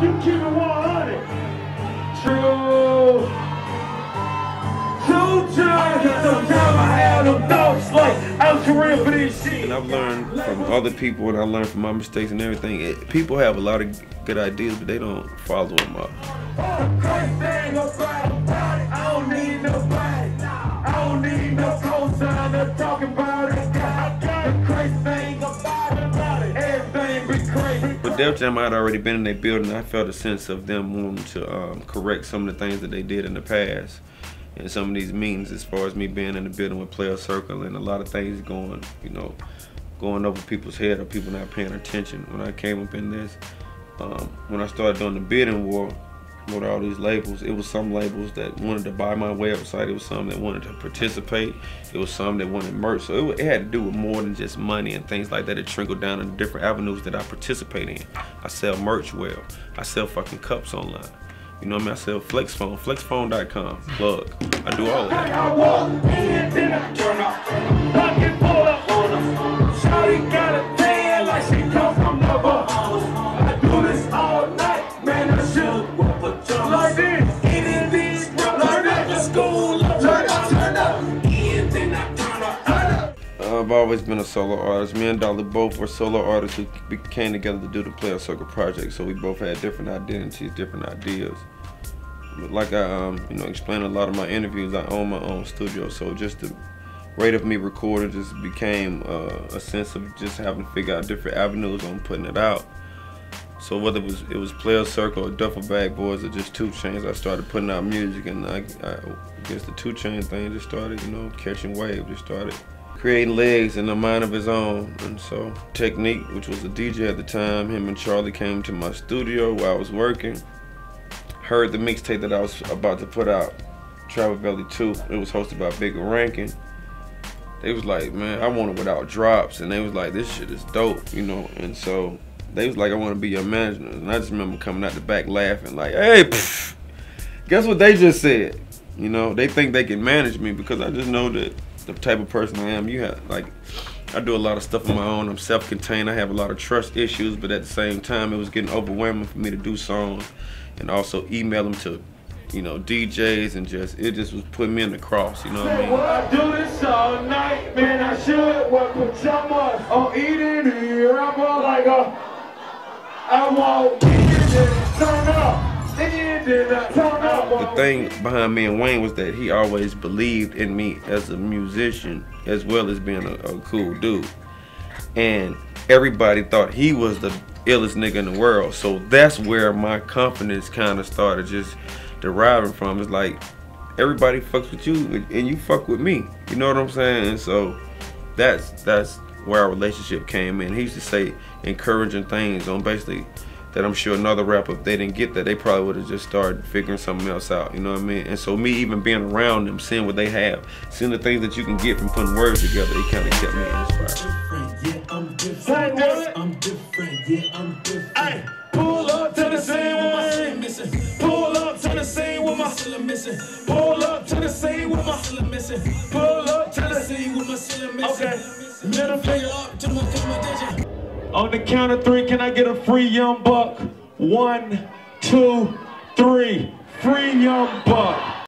You keep it 100. True. Sometimes I have them thoughts like I'm too real for this shit. And I've learned from other people, and I learned from my mistakes and everything. People have a lot of good ideas, but they don't follow them up. Crazy thing about it, I don't need nobody. I don't need no co-sign to talk about it. The crazy thing about it, everything be crazy. But Def Jam, I had already been in their building. I felt a sense of them wanting to correct some of the things that they did in the past. And some of these meetings, as far as me being in the building with Player Circle and a lot of things going, you know, going over people's head or people not paying attention. When I came up in this, when I started doing the bidding war with all these labels, it was some labels that wanted to buy my website. It was some that wanted to participate. It was some that wanted merch. So it had to do with more than just money and things like that. It trickled down in different avenues that I participate in. I sell merch well. I sell fucking cups online. You know what I mean? I sell Flex Phone, flexphone.com, plug. I do all of that. I walk in, then I turn up, fucking pull up on her. Shawty got a tan like she come from the Bahamas. I do this all night, man, I should wear pajamas. Like this, in these brothers, like this, school, like I turn up, in, then I turn up. I've always been a solo artist. Me and Dolly both were solo artists who came together to do the Player Circle project. So we both had different identities, different ideas. But like I you know, explained in a lot of my interviews, I own my own studio. So just the rate of me recording just became a sense of just having to figure out different avenues on putting it out. So whether it was Player Circle or Duffel Bag Boys or just 2 Chainz, I started putting out music, and I guess the 2 Chainz thing just started, you know, catching wave, just started creating legs in a mind of his own. And so Technique, which was a DJ at the time, him and Charlie came to my studio while I was working, heard the mixtape that I was about to put out, Travel Valley 2. It was hosted by Bigger Rankin. They was like, man, I want it without drops. And they was like, this shit is dope, you know? And so they was like, I want to be your manager. And I just remember coming out the back laughing like, hey, pff, guess what they just said? You know, they think they can manage me because I just know that the type of person I am. You have, like, I do a lot of stuff on my own. I'm self-contained. I have a lot of trust issues, but at the same time, it was getting overwhelming for me to do songs and also email them to, you know, DJs, and it just was putting me in the cross, you know what I mean? Well, I do this all night, man, I should wear pajamas. I'm eating here, I'm all like I walk in and turn up. The thing behind me and Wayne was that he always believed in me as a musician as well as being a cool dude. And everybody thought he was the illest nigga in the world. So that's where my confidence kind of started just deriving from. It's like, everybody fucks with you and you fuck with me. You know what I'm saying? And so that's where our relationship came in. He used to say encouraging things on basically that I'm sure another rapper, if they didn't get that, they probably would have just started figuring something else out, you know what I mean? And so me even being around them, seeing what they have, seeing the things that you can get from putting words together, it kind of kept me inspired. Yeah, I'm different. I'm different. Yeah, I'm different. Ay, pull up to the scene with my shit missing. Pull up to the scene with my shit missing. Pull up to the scene with my shit missing. Pull up to the scene with my shit missing. Okay, middle finger up to my digit. On the count of 3, can I get a free Young Buck? 1, 2, 3. Free Young Buck.